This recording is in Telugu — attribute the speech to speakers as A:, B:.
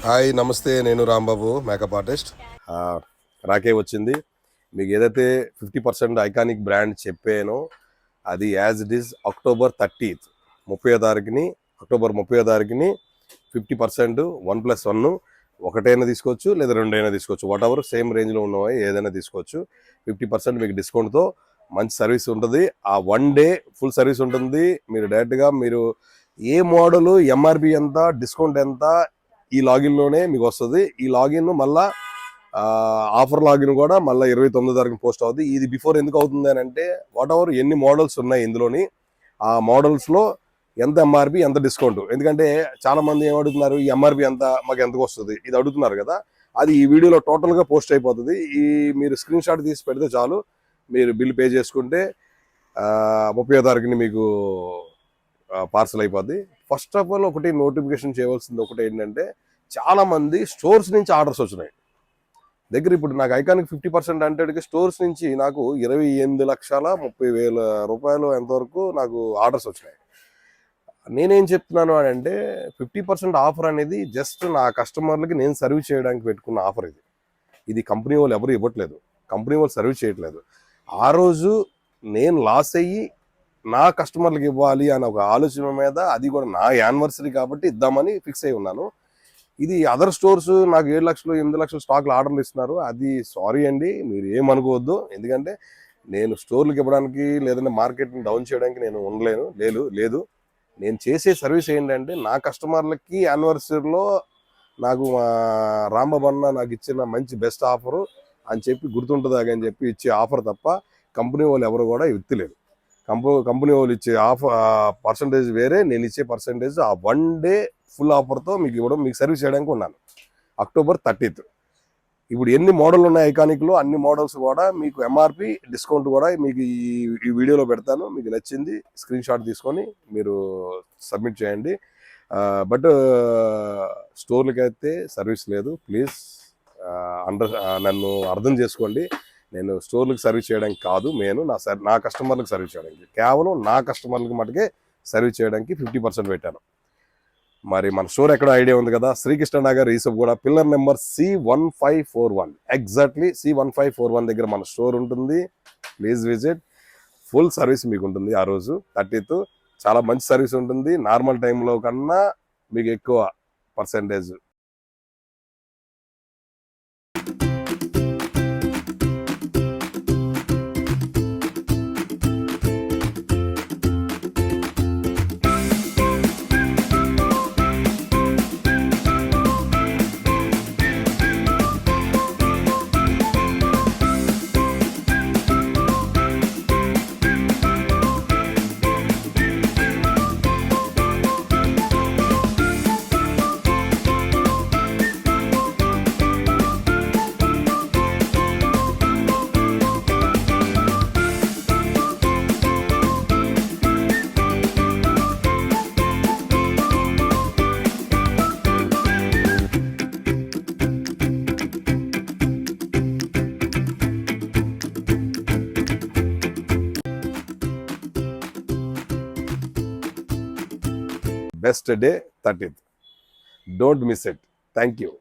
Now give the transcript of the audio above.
A: హాయ్ నమస్తే, నేను రాంబాబు, మేకప్ ఆర్టిస్ట్. రాకే వచ్చింది. మీకు ఏదైతే 50% ఐకానిక్ బ్రాండ్ చెప్పానో అది as it is October 30th 30వ తారీఖుని అక్టోబర్ 30వ తారీఖుని 50% 1+1 ఒకటైనా తీసుకోవచ్చు, లేదా రెండైనా తీసుకోవచ్చు. వాట్ ఎవర్ సేమ్ రేంజ్లో ఉన్నవి ఏదైనా తీసుకోవచ్చు. 50% మీకు డిస్కౌంట్తో మంచి సర్వీస్ ఉంటుంది. ఆ 1 డే ఫుల్ సర్వీస్ ఉంటుంది. మీరు డైరెక్ట్గా మీరు ఏ మోడలు, ఎంఆర్పి ఎంత, డిస్కౌంట్ ఎంత, ఈ లాగిన్లోనే మీకు వస్తుంది. ఈ లాగిన్ మళ్ళీ ఆఫర్ లాగిన్ కూడా మళ్ళీ 29వ తారీఖున పోస్ట్ అవుతుంది. ఇది బిఫోర్ ఎందుకు అవుతుంది అని అంటే, వాట్ ఎవర్ ఎన్ని మోడల్స్ ఉన్నాయి ఇందులోని, ఆ మోడల్స్లో ఎంత ఎంఆర్పి, ఎంత డిస్కౌంట్. ఎందుకంటే చాలామంది ఏమడుగుతున్నారు, ఈ ఎంఆర్పి ఎంత, మాకు ఎంతకు వస్తుంది, ఇది అడుగుతున్నారు కదా. అది ఈ వీడియోలో టోటల్గా పోస్ట్ అయిపోతుంది. మీరు స్క్రీన్ షాట్ తీసి పెడితే చాలు, మీరు బిల్ పే చేసుకుంటే 30వ తారీఖుని మీకు పార్సల్ అయిపోద్ది. ఫస్ట్ ఆఫ్ ఆల్ ఒకటి నోటిఫికేషన్ చేయవలసింది ఒకటి ఏంటంటే, చాలామంది స్టోర్స్ నుంచి ఆర్డర్స్ వచ్చినాయి దగ్గర. ఇప్పుడు నాకు ఐకానిక్ 50% అంటే స్టోర్స్ నుంచి నాకు 28,30,000 రూపాయలు ఎంతవరకు నాకు ఆర్డర్స్ వచ్చినాయి. నేనేం చెప్తున్నాను అని అంటే, 50% ఆఫర్ అనేది జస్ట్ నా కస్టమర్లకి నేను సర్వీస్ చేయడానికి పెట్టుకున్న ఆఫర్. ఇది కంపెనీ వాళ్ళు ఎవరు ఇవ్వట్లేదు, కంపెనీ వాళ్ళు సర్వీస్ చేయట్లేదు. ఆ రోజు నేను లాస్ అయ్యి నా కస్టమర్లకు ఇవ్వాలి అనే ఒక ఆలోచన మీద, అది కూడా నా యానివర్సరీ కాబట్టి ఇద్దామని ఫిక్స్ అయి ఉన్నాను. ఇది అదర్ స్టోర్స్ నాకు 7 లక్షలు 8 లక్షలు స్టాక్లు ఆర్డర్లు ఇస్తున్నారు. అది సారీ అండి, మీరు ఏమనుకోవద్దు. ఎందుకంటే నేను స్టోర్లకు ఇవ్వడానికి లేదంటే మార్కెట్ని డౌన్ చేయడానికి నేను ఉండలేను. లేదు, నేను చేసే సర్వీస్ ఏంటంటే, నా కస్టమర్లకి యానివర్సరీలో నాకు మా రాంబాబు అన్న నాకు ఇచ్చిన మంచి బెస్ట్ ఆఫరు అని చెప్పి గుర్తుంటుందా అని చెప్పి ఇచ్చే ఆఫర్ తప్ప కంపెనీ వాళ్ళు ఎవరు కూడా ఇవ్వలేరు. కంపెనీ వాళ్ళు ఇచ్చే ఆఫర్ పర్సంటేజ్ వేరే, నేను ఇచ్చే పర్సంటేజ్ ఆ 1 డే ఫుల్ ఆఫర్తో మీకు ఇవ్వడం, మీకు సర్వీస్ చేయడానికి ఉన్నాను. October 30th. ఇప్పుడు ఎన్ని మోడల్ ఉన్నాయి ఐకానిక్లో, అన్ని మోడల్స్ కూడా మీకు ఎంఆర్పి డిస్కౌంట్ కూడా మీకు ఈ వీడియోలో పెడతాను. మీకు నచ్చింది స్క్రీన్ షాట్ తీసుకొని మీరు సబ్మిట్ చేయండి. బట్ స్టోర్లకి అయితే సర్వీస్ లేదు. ప్లీజ్ నన్ను అర్థం చేసుకోండి. నేను స్టోర్లకు సర్వీస్ చేయడానికి కాదు, నేను నా కస్టమర్లకు సర్వీస్ చేయడానికి, కేవలం నా కస్టమర్లకు మటుకే సర్వీస్ చేయడానికి 50% పెట్టాను. మరి మన స్టోర్ ఎక్కడ ఐడియా ఉంది కదా, Srikrishna Nagar, Esabguda, pillar number C1541, exactly C1541 దగ్గర మన స్టోర్ ఉంటుంది. Please visit. ఫుల్ సర్వీస్ మీకు ఉంటుంది. ఆ రోజు 30th చాలా మంచి సర్వీస్ ఉంటుంది. నార్మల్ టైంలో కన్నా మీకు ఎక్కువ percentage. Best day 30th. Don't miss it. Thank you.